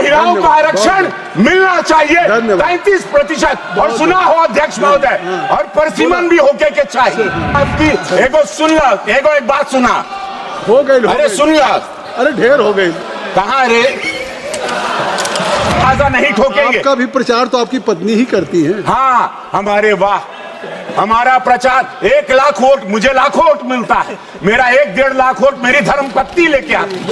महिलाओं को आरक्षण मिलना चाहिए 33%। और सुना हो अध्यक्ष महोदय, और परसिमन भी होके के चाहिए आपकी। एगो सुन ला, एगो एक बात सुना हो गई। अरे सुन ला, अरे ढेर हो गई। कहाँ रे, आजा नहीं ठोकेंगे। आपका भी प्रचार तो आपकी पत्नी ही करती है। हाँ हमारे, वाह, हमारा प्रचार 1 लाख वोट, मुझे लाखों वोट मिलता है। मेरा 1-1.5 लाख वोट मेरी धर्मपत्नी लेके आती है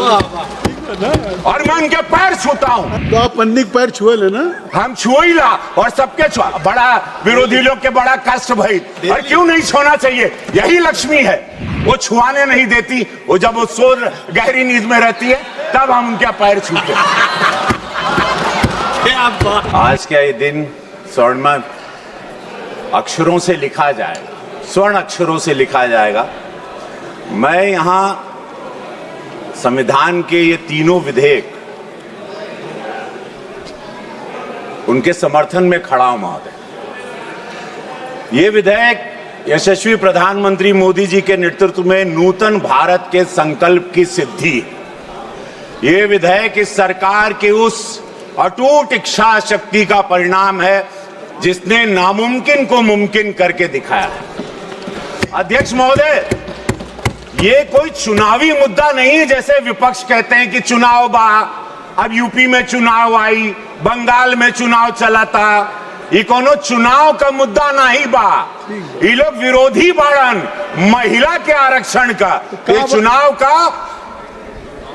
और मैं उनके पैर छूता हूँ। तो आप पन्नी के पैर छुए लेना। हम छुई ला और सबके बड़ा विरोधी लोग के बड़ा कष्ट भाई। और क्यों नहीं छूना चाहिए, यही लक्ष्मी है, वो छुआने नहीं देती। वो जब वो सो गहरी नींद में रहती है तब हम उनके पैर छूते हैं। आज का ये दिन स्वर्णिम अक्षरों से लिखा जाएगा, स्वर्ण अक्षरों से लिखा जाएगा। मैं यहां संविधान के ये तीनों विधेयक, उनके समर्थन में खड़ा हूं महोदय। ये विधेयक यशस्वी प्रधानमंत्री मोदी जी के नेतृत्व में नूतन भारत के संकल्प की सिद्धि है। ये विधेयक इस सरकार की उस अटूट इच्छा शक्ति का परिणाम है जिसने नामुमकिन को मुमकिन करके दिखाया। अध्यक्ष महोदय, ये कोई चुनावी मुद्दा नहीं है जैसे विपक्ष कहते हैं कि चुनाव बा, अब यूपी में चुनाव आई, बंगाल में चुनाव चला था। ये कोनो चुनाव का मुद्दा नहीं बा, ये लोग विरोधी बाड़न महिला के आरक्षण का। ये चुनाव का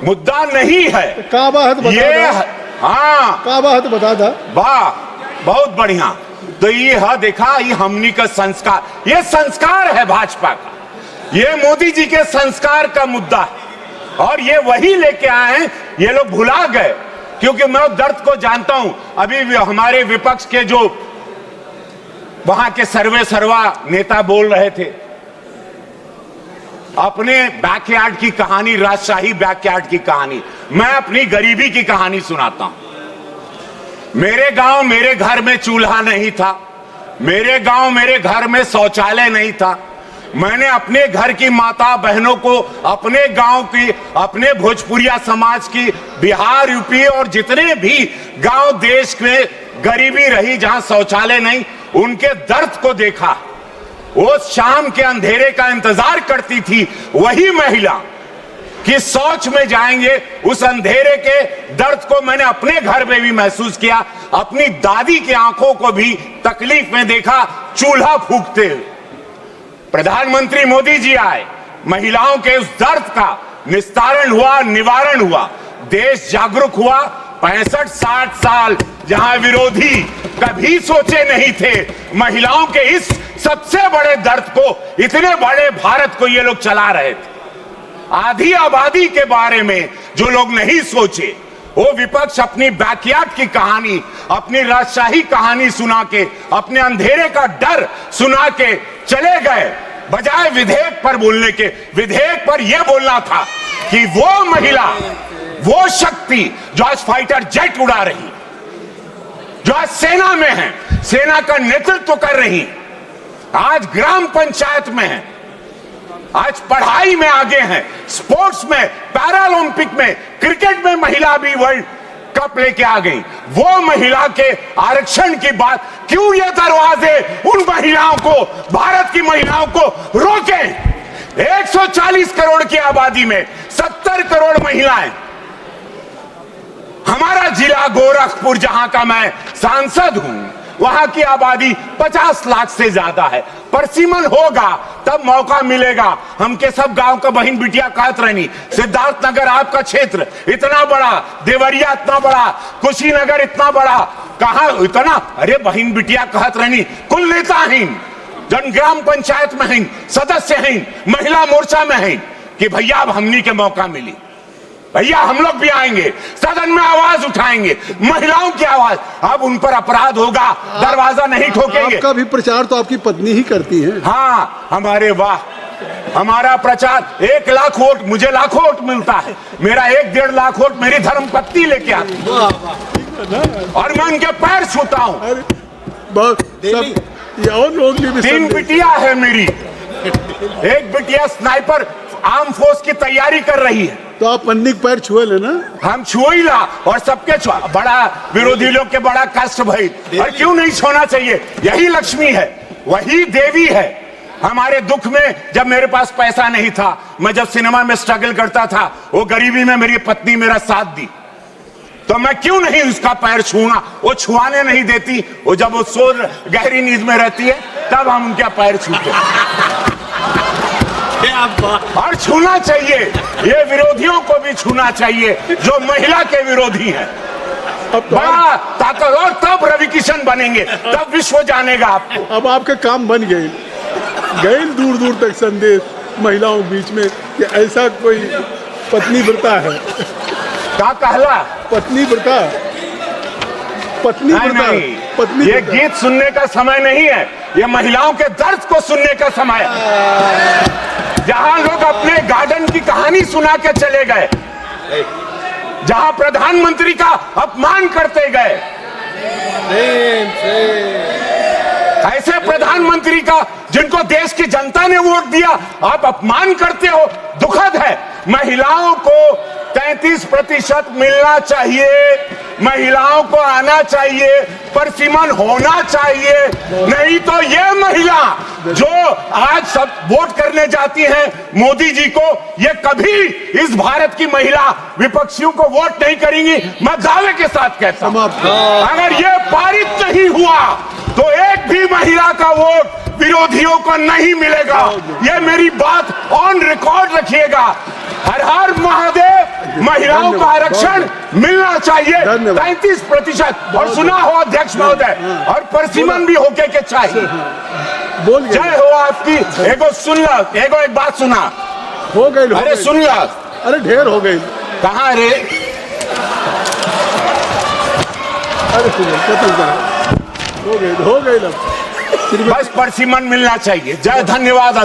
मुद्दा नहीं है। का बात बता ये, हाँ का बात बता था। वाह, बहुत बढ़िया। तो ये है, देखा, ये हमनी का संस्कार, ये संस्कार है भाजपा का, ये मोदी जी के संस्कार का मुद्दा है। और ये वही लेके आए हैं, ये लोग भुला गए, क्योंकि मैं दर्द को जानता हूं। अभी हमारे विपक्ष के जो वहां के सर्वा नेता बोल रहे थे अपने बैकयार्ड की कहानी, राजशाही बैकयार्ड की कहानी। मैं अपनी गरीबी की कहानी सुनाता हूं। मेरे गांव मेरे घर में चूल्हा नहीं था, मेरे गांव मेरे घर में शौचालय नहीं था। मैंने अपने घर की माता बहनों को, अपने गांव की, अपने भोजपुरिया समाज की, बिहार, यूपी और जितने भी गांव देश में गरीबी रही जहां शौचालय नहीं, उनके दर्द को देखा। वो शाम के अंधेरे का इंतजार करती थी वही महिला कि शौच में जाएंगे। उस अंधेरे के दर्द को मैंने अपने घर में भी महसूस किया, अपनी दादी की आंखों को भी तकलीफ में देखा चूल्हा फूंकते हुए। प्रधानमंत्री मोदी जी आए, महिलाओं के उस दर्द का निस्तारण हुआ, निवारण हुआ, देश जागरूक हुआ। 65-60 साल जहां विरोधी कभी सोचे नहीं थे महिलाओं के इस सबसे बड़े दर्द को, इतने बड़े भारत को ये लोग चला रहे थे। आधी आबादी के बारे में जो लोग नहीं सोचे, वो विपक्ष अपनी बैकयार्ड की कहानी, अपनी राजशाही कहानी सुना के, अपने अंधेरे का डर सुना के चले गए, बजाय विधेयक पर बोलने के। विधेयक पर यह बोलना था कि वो महिला, वो शक्ति जो आज फाइटर जेट उड़ा रही, जो आज सेना में है, सेना का नेतृत्व कर रही, आज ग्राम पंचायत में है, आज पढ़ाई में आगे हैं, स्पोर्ट्स में, पैरालंपिक में, क्रिकेट में महिला भी वर्ल्ड कप लेके आ गई। वो महिला के आरक्षण की बात, क्यों ये दरवाजे उन महिलाओं को, भारत की महिलाओं को रोके? 140 करोड़ की आबादी में 70 करोड़ महिलाएं। हमारा जिला गोरखपुर, जहां का मैं सांसद हूं, वहां की आबादी 50 लाख से ज्यादा है। परसिमन होगा तब मौका मिलेगा। हमके सब गांव का बहन बिटिया कहत रहनी, सिद्धार्थनगर आपका क्षेत्र इतना बड़ा, देवरिया इतना बड़ा, कुशीनगर इतना बड़ा, कहां इतना, अरे बहन बिटिया कहत रहनी, कुल नेता हैं, जन ग्राम पंचायत में हैं, सदस्य हैं, महिला मोर्चा में हैं, कि भैया अब हमनी के मौका मिली, भैया हम लोग भी आएंगे, सदन में आवाज उठाएंगे, महिलाओं की आवाज। अब उन पर अपराध होगा, दरवाजा नहीं ठोकेंगे। आपका भी प्रचार तो आपकी पत्नी ही करती है। हाँ हमारे, वाह, हमारा प्रचार 1 लाख वोट, मुझे लाखों वोट मिलता है। मेरा 1-1.5 लाख वोट मेरी धर्मपत्नी लेके आती है और मैं उनके पैर छूता हूँ। 3 बिटिया है मेरी, एक बिटिया स्नाइपर आर्म फोर्स की तैयारी कर रही है। तो तो आप पन्नी के पैर छुए लेना। हम छुई ला और सबके छुआ, बड़ा विरोधी लोग के बड़ा कष्ट भई, और क्यों नहीं छोना चाहिए? यही लक्ष्मी है, वही देवी है। हमारे दुख में जब मेरे पास पैसा नहीं था, मैं जब सिनेमा में स्ट्रगल करता था, वो गरीबी में मेरी पत्नी मेरा साथ दी, तो मैं क्यों नहीं उसका पैर छूना? वो छुआने नहीं देती, वो जब वो सो गहरी नींद में रहती है तब हम उनका पैर छूते हैं। और छूना चाहिए, ये विरोधियों को भी छूना चाहिए जो महिला के विरोधी हैं। अब तो बड़ा ताकत, और तब रवि किशन बनेंगे, तब विश्व जानेगा आपको। अब आपके काम बन गए दूर दूर तक संदेश महिलाओं के बीच में कि ऐसा कोई पत्नी व्रता है। क्या कहला? पत्नी व्रता, पत्नी नहीं, व्रता, नहीं, पत्नी ये व्रता। गीत सुनने का समय नहीं है, ये महिलाओं के दर्द को सुनने का समय है। जहां लोग अपने गार्डन की कहानी सुना के चले गए, जहां प्रधानमंत्री का अपमान करते गए, ऐसे प्रधानमंत्री का जिनको देश की जनता ने वोट दिया आप अपमान करते हो, दुखद है। महिलाओं को 33% मिलना चाहिए, महिलाओं को आना चाहिए, परसीमन होना चाहिए। नहीं तो ये महिला जो आज सब वोट करने जाती हैं मोदी जी को, ये कभी इस भारत की महिला विपक्षियों को वोट नहीं करेंगी। मैं दावे के साथ कहता हूं, अगर ये पारित नहीं हुआ तो एक भी महिला का वोट विरोधियों को नहीं मिलेगा। ये मेरी बात ऑन रिकॉर्ड रखिएगा। हर हर महादेव, महिलाओं का आरक्षण मिलना चाहिए 33%। और सुना हो अध्यक्ष महोदय, और परसीमन भी होके के चाहिए। बोल जय हो आपकी। एगो सुन ला, एगो एक बात सुना। हो गई। अरे सुन ला, अरे ढेर हो गई। कहाँ रे? अरे हो गई ना। बस परसीमन मिलना चाहिए। जय, धन्यवाद।